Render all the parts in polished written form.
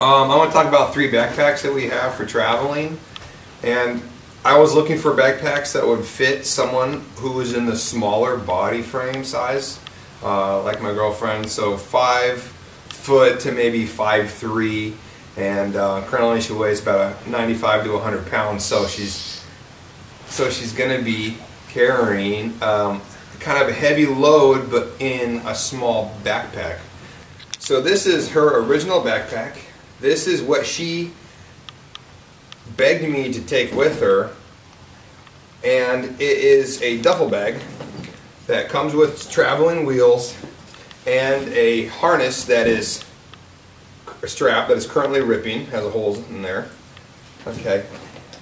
I want to talk about 3 backpacks that we have for traveling, and I was looking for backpacks that would fit someone who was in the smaller body frame size, like my girlfriend, so 5 foot to maybe 5'3", and currently she weighs about 95 to 100 pounds, so she's going to be carrying kind of a heavy load but in a small backpack. So this is her original backpack. This is what she begged me to take with her, and it is a duffel bag that comes with traveling wheels and a harness that is a strap that is currently ripping, has a hole in there. Okay,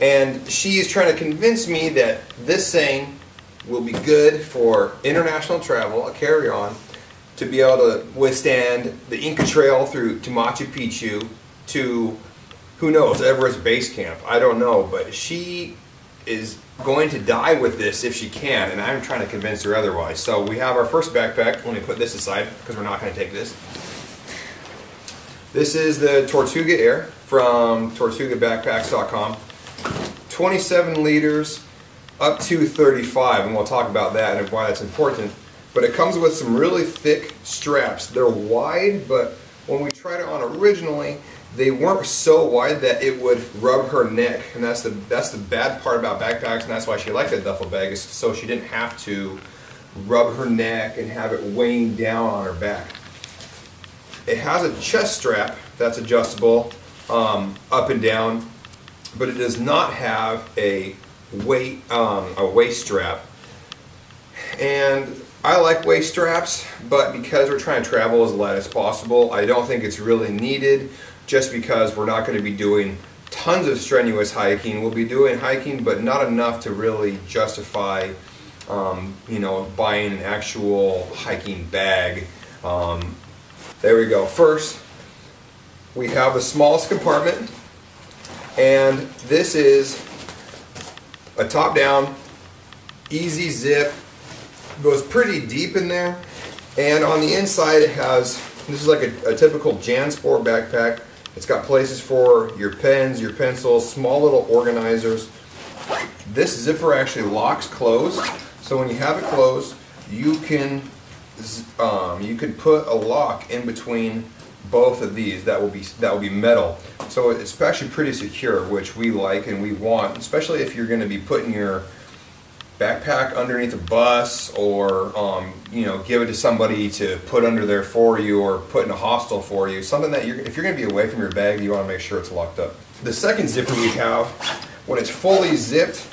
and she is trying to convince me that this thing will be good for international travel, a carry-on, to be able to withstand the Inca Trail through to Machu Picchu, to, who knows, Everest Base Camp. I don't know, but she is going to die with this if she can, and I'm trying to convince her otherwise. So we have our first backpack. Let me put this aside because we're not going to take this. This is the Tortuga Air from tortugabackpacks.com. 27 liters up to 35, and we'll talk about that and why that's important. But it comes with some really thick straps. They're wide, but when we tried it on originally, they weren't so wide that it would rub her neck, and that's the bad part about backpacks, and that's why she liked that duffel bag, is so she didn't have to rub her neck and have it weighing down on her back. It has a chest strap that's adjustable up and down, but it does not have a waist strap. And I like waist straps, but because we're trying to travel as light as possible, I don't think it's really needed, just because we're not going to be doing tons of strenuous hiking. We'll be doing hiking, but not enough to really justify you know, buying an actual hiking bag. There we go. First, we have the smallest compartment, and this is a top-down, easy zip. Goes pretty deep in there, and on the inside it has, this is like a typical JanSport backpack. It's got places for your pens, your pencils, small little organizers. This zipper actually locks closed, so when you have it closed, you can put a lock in between both of these. That will be metal, so it's actually pretty secure, which we like and we want, especially if you're going to be putting your backpack underneath a bus, or you know, give it to somebody to put under there for you, or put in a hostel for you. Something that if you're going to be away from your bag, you want to make sure it's locked up. The second zipper we have, when it's fully zipped,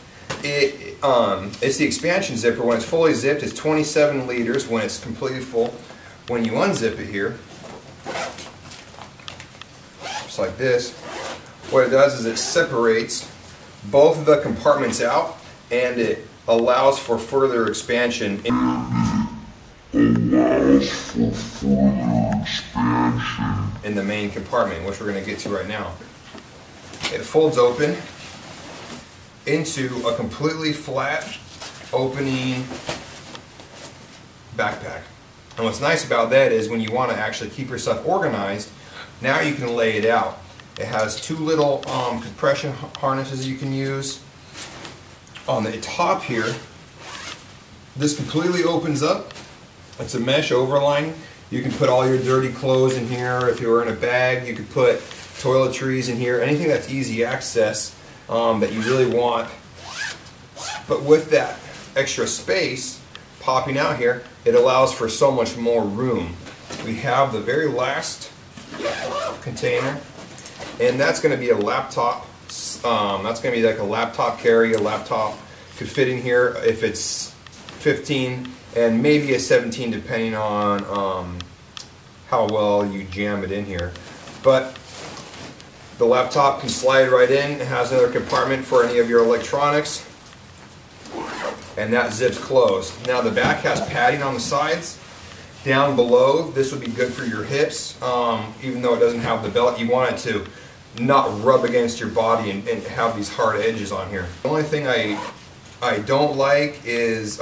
it's the expansion zipper. When it's fully zipped, it's 27 liters. When it's completely full, when you unzip it here, just like this, what it does is it separates both of the compartments out, and it allows for further expansion in the main compartment, which we're going to get to right now. It folds open into a completely flat opening backpack. And what's nice about that is when you want to actually keep your stuff organized, now you can lay it out. It has 2 little compression harnesses you can use. On the top here, this completely opens up. It's a mesh overlining. You can put all your dirty clothes in here. If you were in a bag, you could put toiletries in here. Anything that's easy access that you really want. But with that extra space popping out here, it allows for so much more room. We have the very last container, and that's going to be a laptop. That's going to be like a laptop carry. A laptop could fit in here if it's 15 and maybe a 17, depending on how well you jam it in here. But the laptop can slide right in. It has another compartment for any of your electronics, and that zips closed. Now the back has padding on the sides. Down below, this would be good for your hips. Even though it doesn't have the belt, you want it to not rub against your body and have these hard edges on here. The only thing I don't like is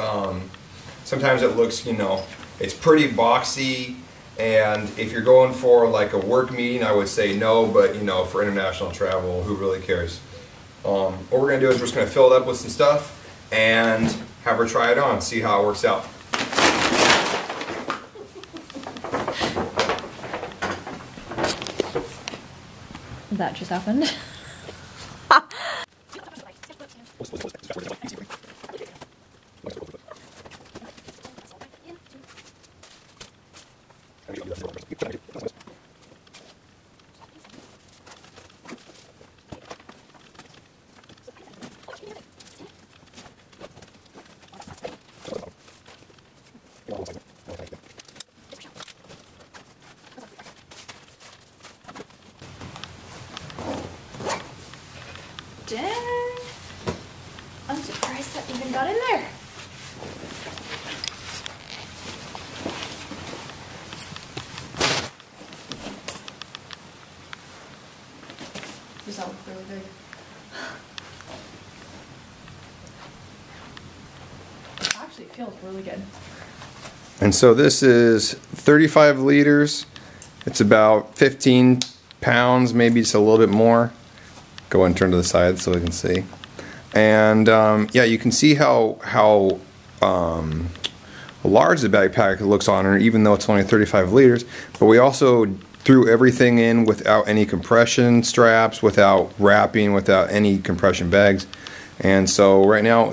sometimes it looks, you know, it's pretty boxy And if you're going for like a work meeting, I would say no, but you know, for international travel, who really cares? What we're gonna do is we're just gonna fill it up with some stuff and have her try it on, see how it works out. That just happened. Dang! I'm surprised that even got in there. Does that look really big? It actually feels really good. And so this is 35 liters. It's about 15 pounds, maybe just a little bit more. Go ahead and turn to the side so we can see. And yeah, you can see how large the backpack looks on her, even though it's only 35 liters. But we also threw everything in without any compression straps, without wrapping, without any compression bags. And so right now,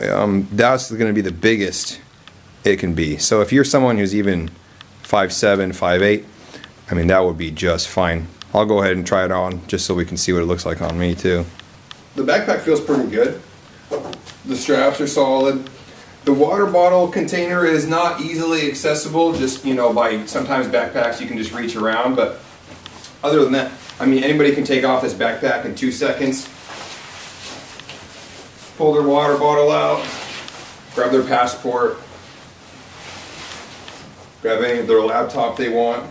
that's going to be the biggest it can be. So if you're someone who's even 5'7", 5'8", I mean, that would be just fine. I'll go ahead and try it on just so we can see what it looks like on me too. The backpack feels pretty good. The straps are solid. The water bottle container is not easily accessible, just, you know, by sometimes backpacks you can just reach around, but other than that, I mean, anybody can take off this backpack in 2 seconds. Pull their water bottle out, grab their passport, grab any of their laptop they want.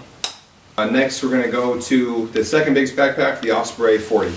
Next we're going to go to the second biggest backpack, the Osprey 40.